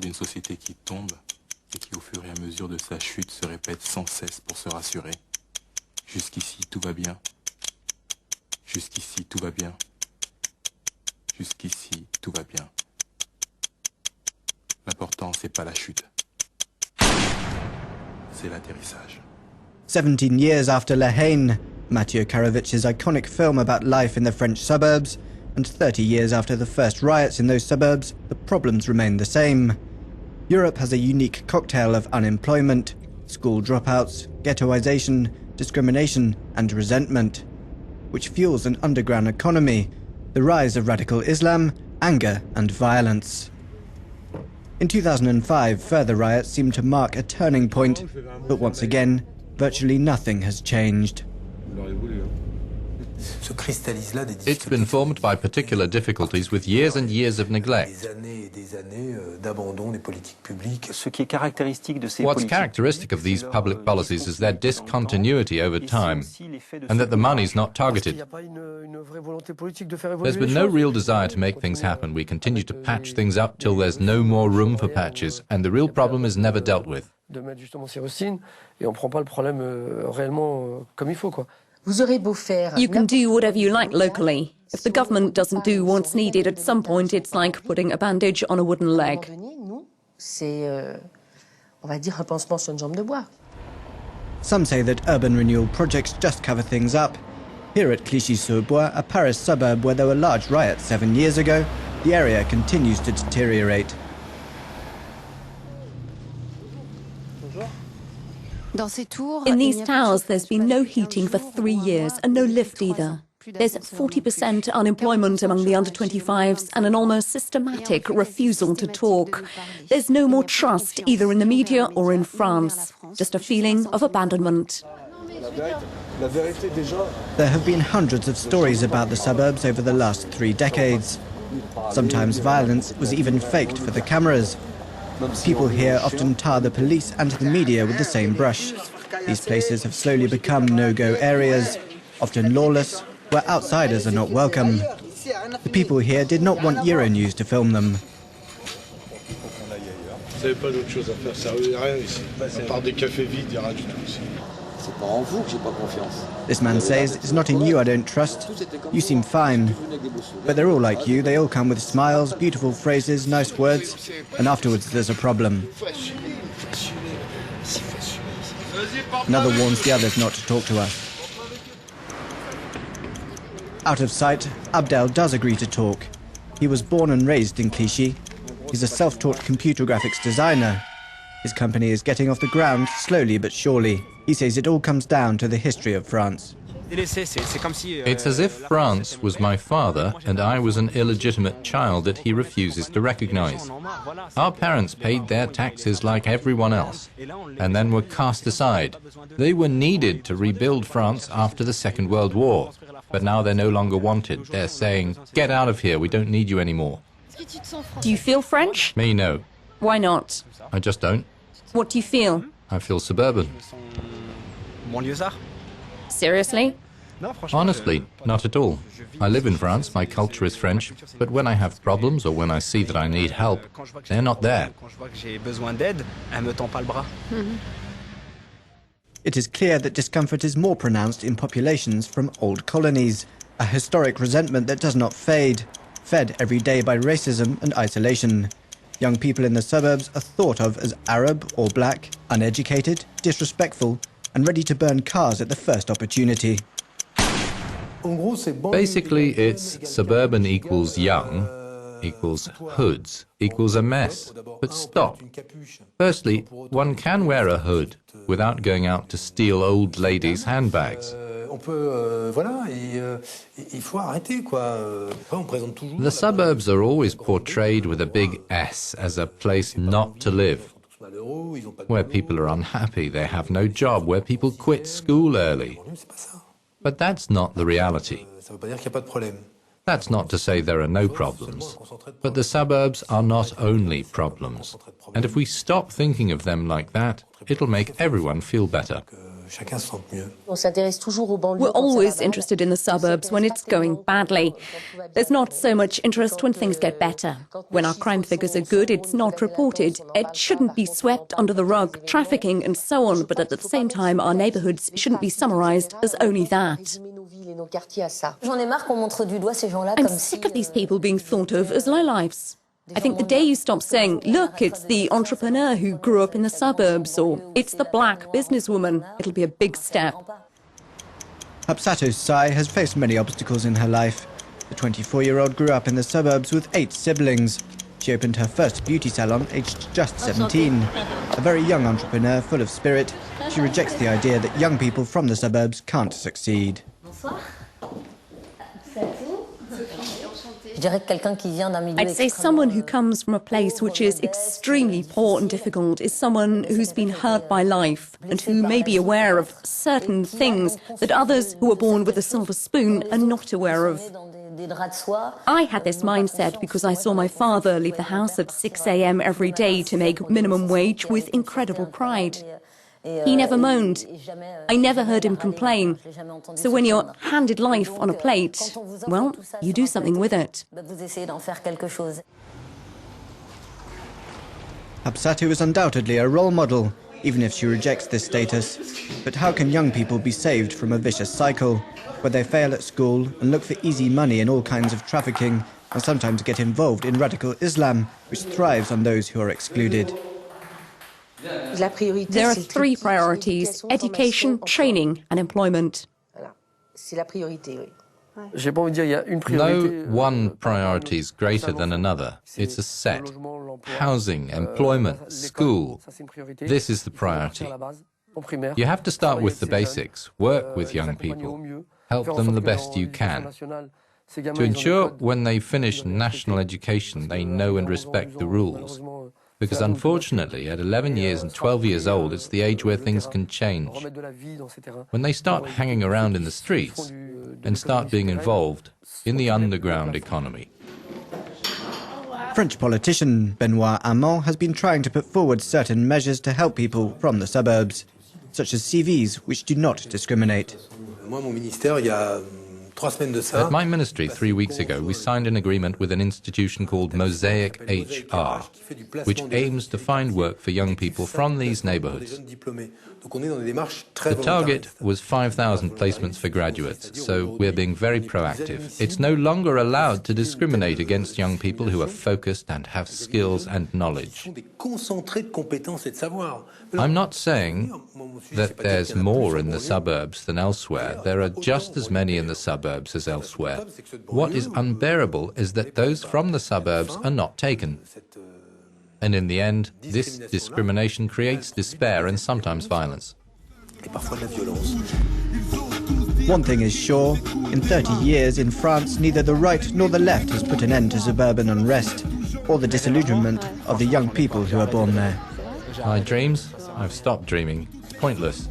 d'une société qui tombe et qui, au fur et à mesure de sa chute, se répète sans cesse pour se rassurer. Jusqu'ici, tout va bien. Jusqu'ici, tout va bien. Jusqu'ici, tout va bien. L'important, c'est pas la chute. C'est l'atterrissage. 17 years after La Haine, Mathieu Karavich's iconic film about life in the French suburbs, and 30 years after the first riots in those suburbs, the problems remain the same. Europe has a unique cocktail of unemployment, school dropouts, ghettoisation, discrimination and resentment, which fuels an underground economy, the rise of radical Islam, anger and violence. In 2005, further riots seemed to mark a turning point, but once again, virtually nothing has changed. It's been formed by particular difficulties with years and years of neglect. What's characteristic of these public policies is their discontinuity over time, and that the money's not targeted. There's been no real desire to make things happen. We continue to patch things up till there's no more room for patches, and the real problem is never dealt with. You can do whatever you like locally. If the government doesn't do what's needed at some point, it's like putting a bandage on a wooden leg. Some say that urban renewal projects just cover things up. Here at Clichy-sous-Bois, a Paris suburb where there were large riots 7 years ago, the area continues to deteriorate. In these towers, there's been no heating for 3 years and no lift either. There's 40% unemployment among the under-25s and an almost systematic refusal to talk. There's no more trust either in the media or in France, just a feeling of abandonment. There have been hundreds of stories about the suburbs over the last 3 decades. Sometimes violence was even faked for the cameras. People here often tar the police and the media with the same brush. These places have slowly become no-go areas, often lawless, where outsiders are not welcome. The people here did not want Euronews to film them. This man says, "It's not in you I don't trust. You seem fine. But they're all like you. They all come with smiles, beautiful phrases, nice words, and afterwards there's a problem." Another warns the others not to talk to us. Out of sight, Abdel does agree to talk. He was born and raised in Clichy. He's a self-taught computer graphics designer. His company is getting off the ground slowly but surely. He says it all comes down to the history of France. It's as if France was my father and I was an illegitimate child that he refuses to recognize. Our parents paid their taxes like everyone else and then were cast aside. They were needed to rebuild France after the Second World War, but now they're no longer wanted. They're saying, "Get out of here, we don't need you anymore." Do you feel French? Me, no. Why not? I just don't. What do you feel? I feel suburban. Seriously? Honestly, not at all. I live in France, my culture is French, but when I have problems or when I see that I need help, they're not there. It is clear that discomfort is more pronounced in populations from old colonies, a historic resentment that does not fade, fed every day by racism and isolation. Young people in the suburbs are thought of as Arab or black, uneducated, disrespectful, and ready to burn cars at the first opportunity. Basically, it's suburban equals young, equals hoods, equals a mess. But stop. Firstly, one can wear a hood without going out to steal old ladies' handbags. The suburbs are always portrayed with a big S as a place not to live, where people are unhappy, they have no job, where people quit school early. But that's not the reality. That's not to say there are no problems, but the suburbs are not only problems. And if we stop thinking of them like that, it'll make everyone feel better. We're always interested in the suburbs when it's going badly. There's not so much interest when things get better. When our crime figures are good, it's not reported. It shouldn't be swept under the rug, trafficking and so on, but at the same time, our neighbourhoods shouldn't be summarised as only that. I'm sick of these people being thought of as lowlifes. I think the day you stop saying, look, it's the entrepreneur who grew up in the suburbs, or it's the black businesswoman, it'll be a big step. Hapsatu Sai has faced many obstacles in her life. The 24-year-old grew up in the suburbs with 8 siblings. She opened her first beauty salon aged just 17. A very young entrepreneur full of spirit, she rejects the idea that young people from the suburbs can't succeed. I'd say someone who comes from a place which is extremely poor and difficult is someone who's been hurt by life and who may be aware of certain things that others who are born with a silver spoon are not aware of. I had this mindset because I saw my father leave the house at 6 a.m. every day to make minimum wage with incredible pride. He never moaned. I never heard him complain. So when you're handed life on a plate, well, you do something with it. Hapsatu is undoubtedly a role model, even if she rejects this status. But how can young people be saved from a vicious cycle, where they fail at school and look for easy money in all kinds of trafficking, and sometimes get involved in radical Islam, which thrives on those who are excluded? There are 3 priorities: education, training and employment. No one priority is greater than another. It's a set. Housing, employment, school. This is the priority. You have to start with the basics, work with young people, help them the best you can. To ensure when they finish national education they know and respect the rules. Because unfortunately, at 11 years and 12 years old, it's the age where things can change. When they start hanging around in the streets and start being involved in the underground economy. French politician Benoît Hamon has been trying to put forward certain measures to help people from the suburbs, such as CVs which do not discriminate. At my ministry 3 weeks ago, we signed an agreement with an institution called Mosaic HR, which aims to find work for young people from these neighborhoods. The target was 5,000 placements for graduates, so we're being very proactive. It's no longer allowed to discriminate against young people who are focused and have skills and knowledge. I'm not saying that there's more in the suburbs than elsewhere. There are just as many in the suburbs as elsewhere. What is unbearable is that those from the suburbs are not taken. And in the end, this discrimination creates despair and sometimes violence. One thing is sure, in 30 years in France, neither the right nor the left has put an end to suburban unrest or the disillusionment of the young people who are born there. My dreams? I've stopped dreaming. It's pointless.